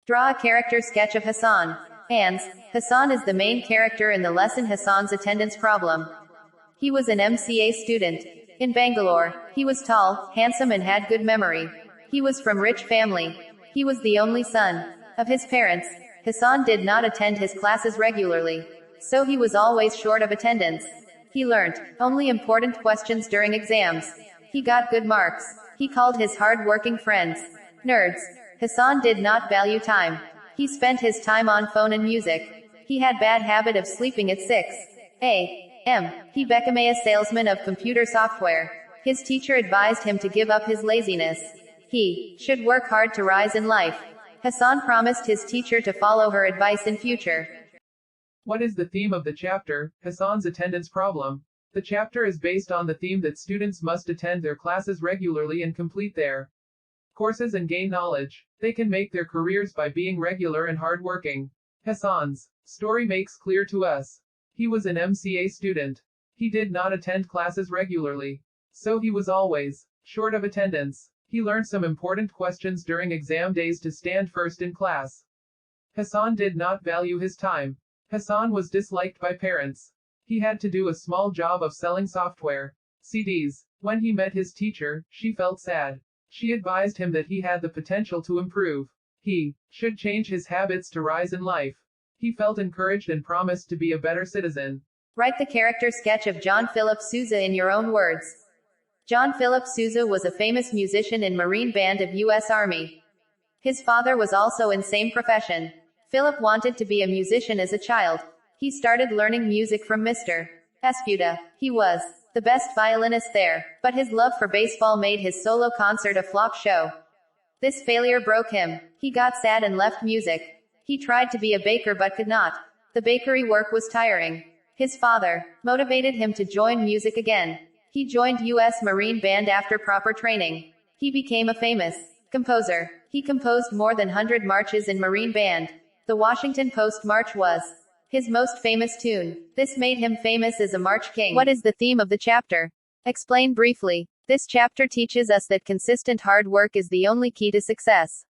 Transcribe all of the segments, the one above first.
Draw a character sketch of Hassan. Hans. Hassan is the main character in the lesson Hassan's attendance problem. He was an MCA student in Bangalore. He was tall, handsome and had good memory. He was from rich family. He was the only son of his parents. Hassan did not attend his classes regularly, so he was always short of attendance. He learnt only important questions during exams. He got good marks. He called his hard-working friends nerds. Hassan did not value time. He spent his time on phone and music. He had bad habit of sleeping at 6 a.m. He became a salesman of computer software. His teacher advised him to give up his laziness. He should work hard to rise in life. Hassan promised his teacher to follow her advice in future. What is the theme of the chapter, Hassan's attendance problem? The chapter is based on the theme that students must attend their classes regularly and complete their courses and gain knowledge. They can make their careers by being regular and hardworking. Hassan's story makes clear to us. He was an MCA student. He did not attend classes regularly, so he was always short of attendance. He learned some important questions during exam days to stand first in class. Hassan did not value his time. Hassan was disliked by parents. He had to do a small job of selling software CDs. When he met his teacher, she felt sad. She advised him that he had the potential to improve. He should change his habits to rise in life. He felt encouraged and promised to be a better citizen. Write the character sketch of John Philip Sousa in your own words. John Philip Sousa was a famous musician in Marine Band of U.S. Army. His father was also in same profession. Philip wanted to be a musician as a child. He started learning music from Mr. Esputa. He was the best violinist there, but his love for baseball made his solo concert a flop show. This failure broke him. He got sad and left music. He tried to be a baker but could not. The bakery work was tiring. His father motivated him to join music again. He joined U.S. Marine Band after proper training. He became a famous composer. He composed more than 100 marches in Marine Band. The Washington Post March was his most famous tune. This made him famous as a March King. What is the theme of the chapter? Explain briefly. This chapter teaches us that consistent hard work is the only key to success.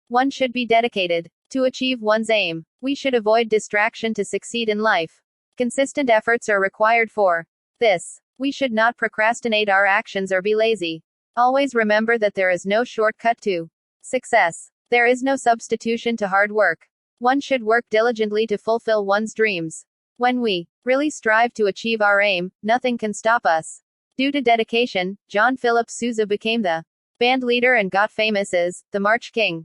One should be dedicated to achieve one's aim. We should avoid distraction to succeed in life. Consistent efforts are required for this. We should not procrastinate our actions or be lazy. Always remember that there is no shortcut to success. There is no substitution to hard work. One should work diligently to fulfill one's dreams. When we really strive to achieve our aim, nothing can stop us. Due to dedication, John Philip Sousa became the band leader and got famous as the March King.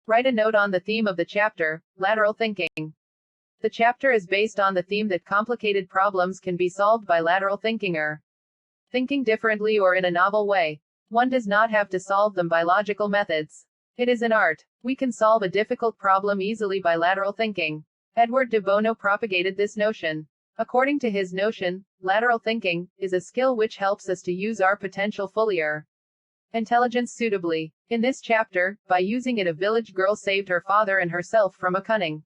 Write a note on the theme of the chapter, lateral thinking. The chapter is based on the theme that complicated problems can be solved by lateral thinking or thinking differently or in a novel way. One does not have to solve them by logical methods. It is an art. We can solve a difficult problem easily by lateral thinking. Edward de Bono propagated this notion. According to his notion, lateral thinking is a skill which helps us to use our potential fully or intelligence suitably. In this chapter, by using it, a village girl saved her father and herself from a cunning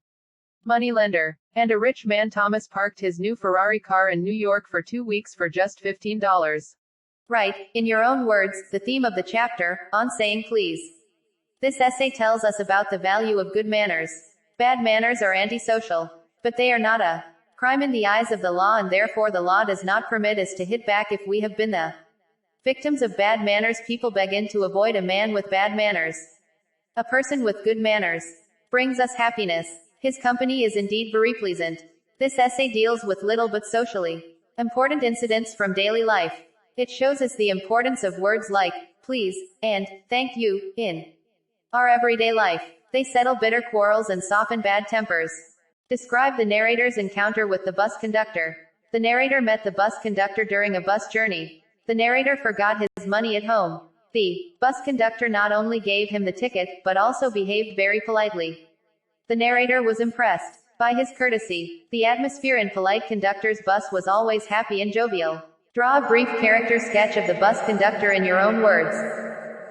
moneylender. And a rich man Thomas parked his new Ferrari car in New York for 2 weeks for just $15. Write, in your own words, the theme of the chapter, on saying please. This essay tells us about the value of good manners. Bad manners are antisocial, but they are not a crime in the eyes of the law, and therefore the law does not permit us to hit back if we have been the victims of bad manners. People begin to avoid a man with bad manners. A person with good manners brings us happiness. His company is indeed very pleasant. This essay deals with little but socially important incidents from daily life. It shows us the importance of words like please and thank you in our everyday life. They settle bitter quarrels and soften bad tempers. Describe the narrator's encounter with the bus conductor. The narrator met the bus conductor during a bus journey. The narrator forgot his money at home. The bus conductor not only gave him the ticket, but also behaved very politely. The narrator was impressed by his courtesy. The atmosphere in polite conductor's bus was always happy and jovial. Draw a brief character sketch of the bus conductor in your own words.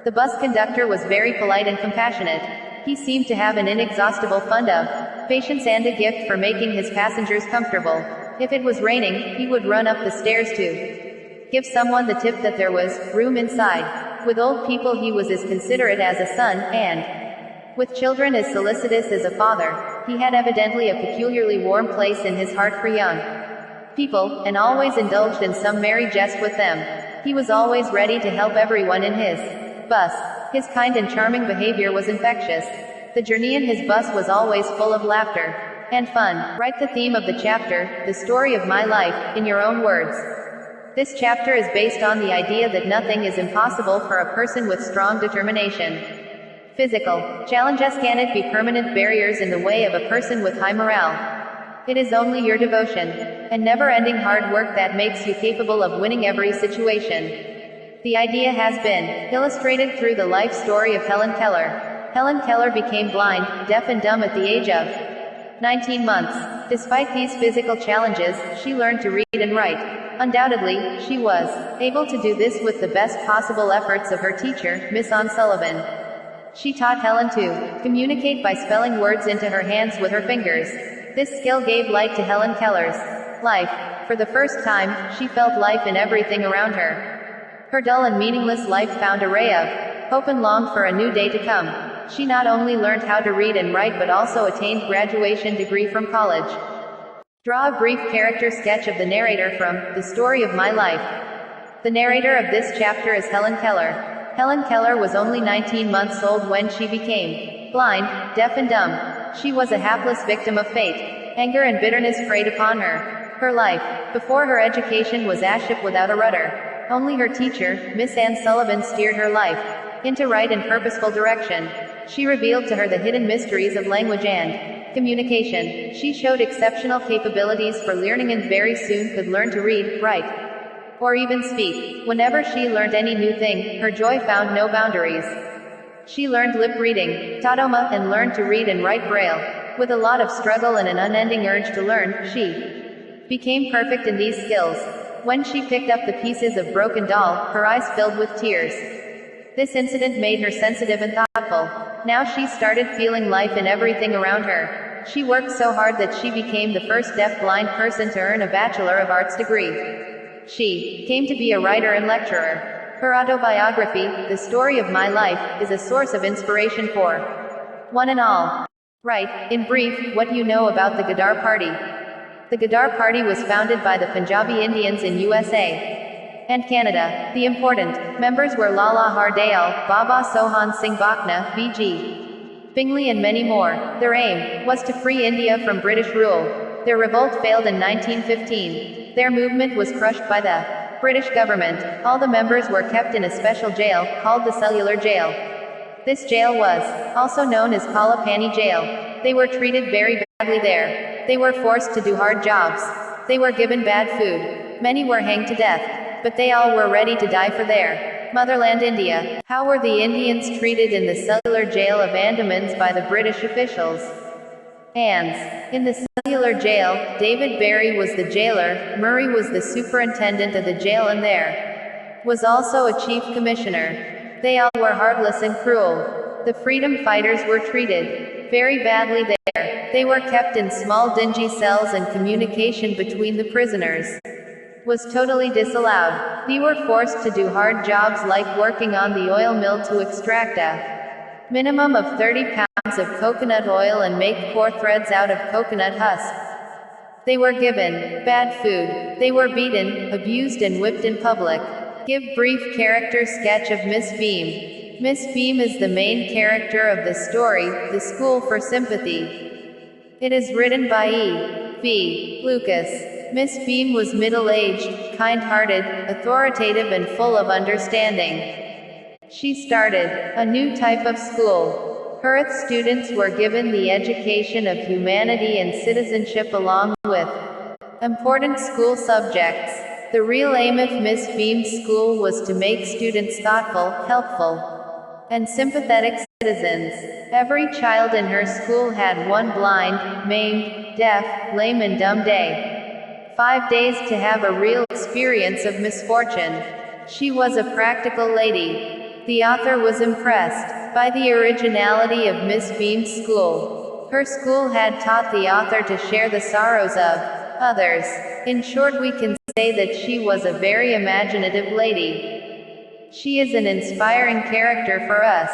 The bus conductor was very polite and compassionate. He seemed to have an inexhaustible fund of patience and a gift for making his passengers comfortable. If it was raining, he would run up the stairs to give someone the tip that there was room inside. With old people he was as considerate as a son, and With children as solicitous as a father, he had evidently a peculiarly warm place in his heart for young people, and always indulged in some merry jest with them. He was always ready to help everyone in his bus. His kind and charming behavior was infectious. The journey in his bus was always full of laughter and fun. Write the theme of the chapter, the story of my life, in your own words. This chapter is based on the idea that nothing is impossible for a person with strong determination. Physical challenges cannot be permanent barriers in the way of a person with high morale. It is only your devotion and never-ending hard work that makes you capable of winning every situation. The idea has been illustrated through the life story of Helen Keller. Helen Keller became blind, deaf and dumb at the age of 19 months. Despite these physical challenges, she learned to read and write. Undoubtedly, she was able to do this with the best possible efforts of her teacher, Miss Anne Sullivan. She taught Helen to communicate by spelling words into her hands with her fingers. This skill gave light to Helen Keller's life. For the first time, she felt life in everything around her. Her dull and meaningless life found a ray of hope and longed for a new day to come. She not only learned how to read and write but also attained graduation degree from college. Draw a brief character sketch of the narrator from The Story of My Life. The narrator of this chapter is Helen Keller. Helen Keller was only 19 months old when she became blind, deaf and dumb. She was a hapless victim of fate. Anger and bitterness preyed upon her. Her life, before her education, was as a ship without a rudder. Only her teacher, Miss Anne Sullivan, steered her life into right and purposeful direction. She revealed to her the hidden mysteries of language and communication. She showed exceptional capabilities for learning and very soon could learn to read, write, or even speak. Whenever she learned any new thing, her joy found no boundaries. She learned lip reading, tautoma, and learned to read and write Braille. With a lot of struggle and an unending urge to learn, she became perfect in these skills. When she picked up the pieces of broken doll, her eyes filled with tears. This incident made her sensitive and thoughtful. Now she started feeling life in everything around her. She worked so hard that she became the first deaf-blind person to earn a Bachelor of Arts degree. She came to be a writer and lecturer. Her autobiography, The Story of My Life, is a source of inspiration for one and all. Write, in brief, what you know about the Ghadar Party. The Ghadar Party was founded by the Punjabi Indians in USA and Canada. The important members were Lala Hardayal, Baba Sohan Singh Bhakna, B.G. Bingley and many more. Their aim was to free India from British rule. Their revolt failed in 1915. Their movement was crushed by the British government. All the members were kept in a special jail, called the Cellular Jail. This jail was also known as Palapani Jail. They were treated very badly there. They were forced to do hard jobs. They were given bad food. Many were hanged to death. But they all were ready to die for their motherland India. How were the Indians treated in the Cellular Jail of Andamans by the British officials? In the Cellular Jail, David Barry was the jailer, Murray was the superintendent of the jail, and there was also a chief commissioner. They all were heartless and cruel. The freedom fighters were treated very badly there. They were kept in small dingy cells and communication between the prisoners was totally disallowed. They were forced to do hard jobs like working on the oil mill to extract a minimum of 30 pounds of coconut oil and make core threads out of coconut husk. They were given bad food. They were beaten, abused and whipped in public. Give brief character sketch of Miss Beam. Miss Beam is the main character of the story, The School for Sympathy. It is written by E.B. Lucas. Miss Beam was middle-aged, kind-hearted, authoritative and full of understanding. She started a new type of school. Her students were given the education of humanity and citizenship along with important school subjects. The real aim of Miss Beam's school was to make students thoughtful, helpful, and sympathetic citizens. Every child in her school had one blind, maimed, deaf, lame and dumb day. 5 days to have a real experience of misfortune. She was a practical lady. The author was impressed by the originality of Miss Beam's school. Her school had taught the author to share the sorrows of others. In short, we can say that she was a very imaginative lady. She is an inspiring character for us.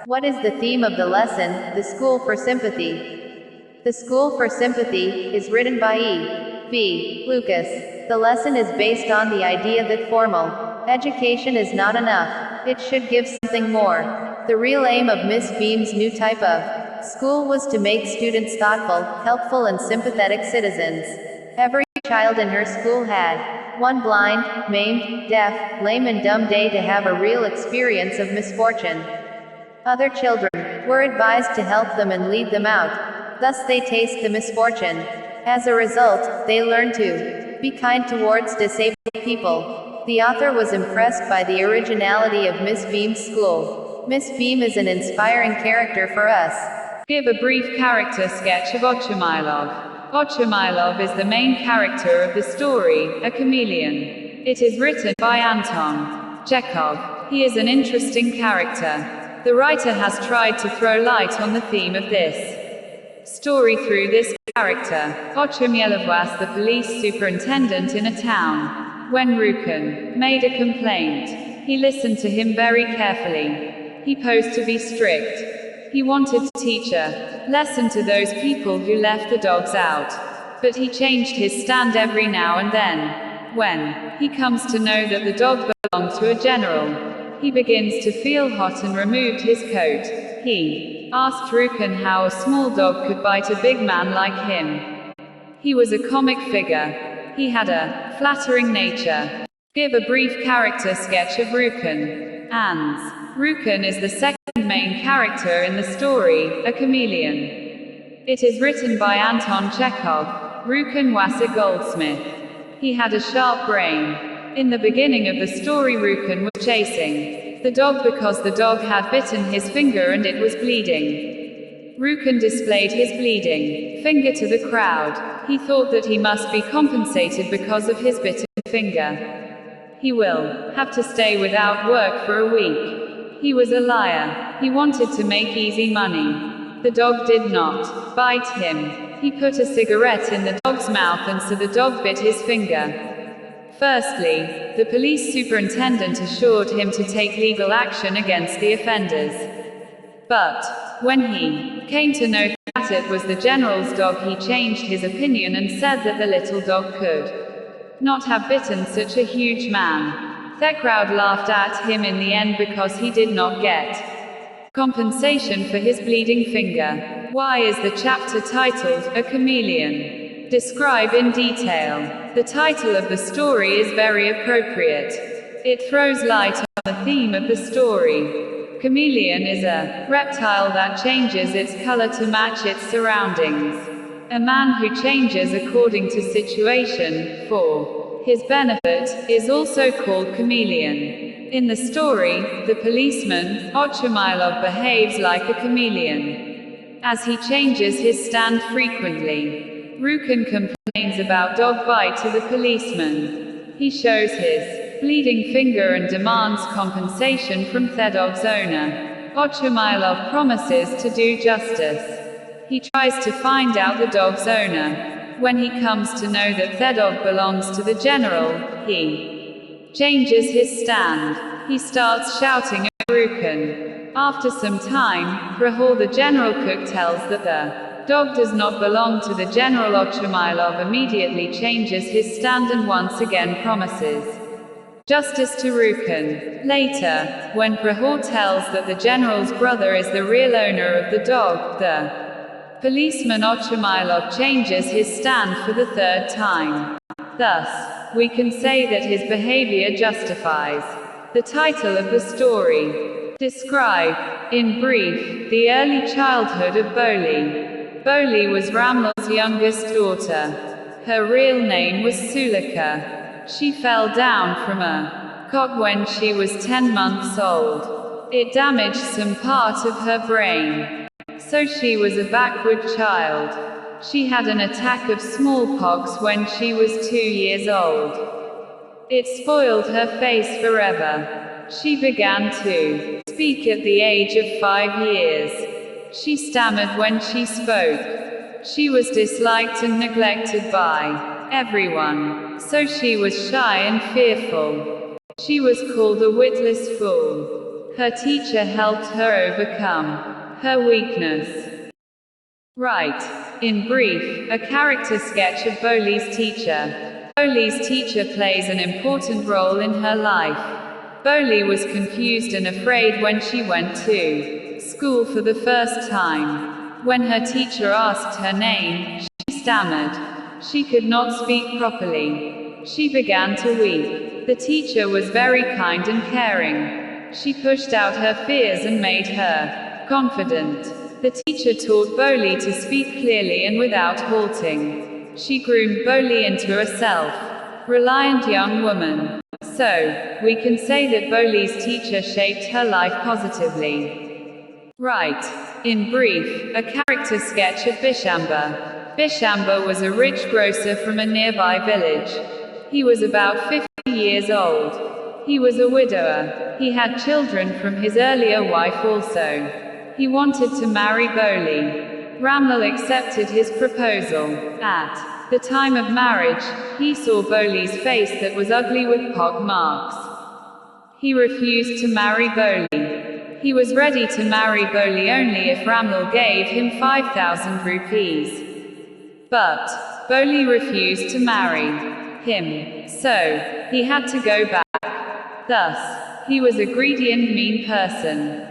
What is the theme of the lesson, The School for Sympathy? The School for Sympathy is written by E.B. Lucas. The lesson is based on the idea that formal education is not enough. It should give something more. The real aim of Miss Beam's new type of school was to make students thoughtful, helpful, and sympathetic citizens. Every child in her school had one blind, maimed, deaf, lame, and dumb day to have a real experience of misfortune. Other children were advised to help them and lead them out. Thus they taste the misfortune. As a result, they learn to be kind towards disabled people. The author was impressed by the originality of Miss Beam's school. Miss Beam is an inspiring character for us. Give a brief character sketch of Ochermylov. Ochermylov is the main character of the story, a chameleon. It is written by Anton Chekhov. He is an interesting character. The writer has tried to throw light on the theme of this story through this character. Ochermylov was the police superintendent in a town. When Rukun made a complaint, he listened to him very carefully. He posed to be strict. He wanted to teach a lesson to those people who left the dogs out. But he changed his stand every now and then. When he comes to know that the dog belonged to a general, he begins to feel hot and removed his coat. He asked Rukun how a small dog could bite a big man like him. He was a comic figure. He had a flattering nature. Give a brief character sketch of Rukun. Ans. Rukun is the second main character in the story, a chameleon. It is written by Anton Chekhov. Rukun was a goldsmith. He had a sharp brain. In the beginning of the story, Rukun was chasing the dog because the dog had bitten his finger and it was bleeding. Rukun displayed his bleeding finger to the crowd. He thought that he must be compensated because of his bitten finger. He will have to stay without work for a week. He was a liar. He wanted to make easy money. The dog did not bite him. He put a cigarette in the dog's mouth and so the dog bit his finger. Firstly, the police superintendent assured him to take legal action against the offenders. But when he came to know that it was the general's dog, he changed his opinion and said that the little dog could not have bitten such a huge man. The crowd laughed at him in the end because he did not get compensation for his bleeding finger. Why is the chapter titled, A Chameleon? Describe in detail. The title of the story is very appropriate. It throws light on the theme of the story. Chameleon is a reptile that changes its color to match its surroundings. A man who changes according to situation, for his benefit, is also called chameleon. In the story, the policeman, Ochermylov, behaves like a chameleon, as he changes his stand frequently. Rukun complains about dog bite to the policeman. He shows his bleeding finger and demands compensation from the dog's owner. Ochermylov promises to do justice. He tries to find out the dog's owner. When he comes to know that the dog belongs to the general, he changes his stand. He starts shouting at Rukun. After some time, Rahul the general cook tells that the dog does not belong to the general. Ochermylov immediately changes his stand and once again promises justice to Rukun. Later, when Prahor tells that the general's brother is the real owner of the dog, the policeman Ochermylov changes his stand for the third time. Thus, we can say that his behavior justifies the title of the story. Describe, in brief, the early childhood of Boli. Boli was Ramlal's youngest daughter. Her real name was Sulika. She fell down from a cot when she was 10 months old. It damaged some part of her brain. So she was a backward child. She had an attack of smallpox when she was 2 years old. It spoiled her face forever. She began to speak at the age of 5 years. She stammered when she spoke. She was disliked and neglected by everyone, so she was shy and fearful. She was called a witless fool. Her teacher helped her overcome her weakness. Write, in brief, a character sketch of Boli's teacher. Boli's teacher plays an important role in her life. Boli was confused and afraid when she went to school for the first time. When her teacher asked her name, she stammered. She could not speak properly. She began to weep. The teacher was very kind and caring. She pushed out her fears and made her confident. The teacher taught Boli to speak clearly and without halting. She groomed Boli into a self-reliant young woman. So, we can say that Boli's teacher shaped her life positively. Write, in brief, a character sketch of Bishamba. Bishamba was a rich grocer from a nearby village. He was about 50 years old. He was a widower. He had children from his earlier wife also. He wanted to marry Boli. Ramlal accepted his proposal. At the time of marriage, he saw Boli's face that was ugly with pock marks. He refused to marry Boli. He was ready to marry Boli only if Ramlal gave him 5,000 rupees. But Boli refused to marry him, so he had to go back. Thus, he was a greedy and mean person.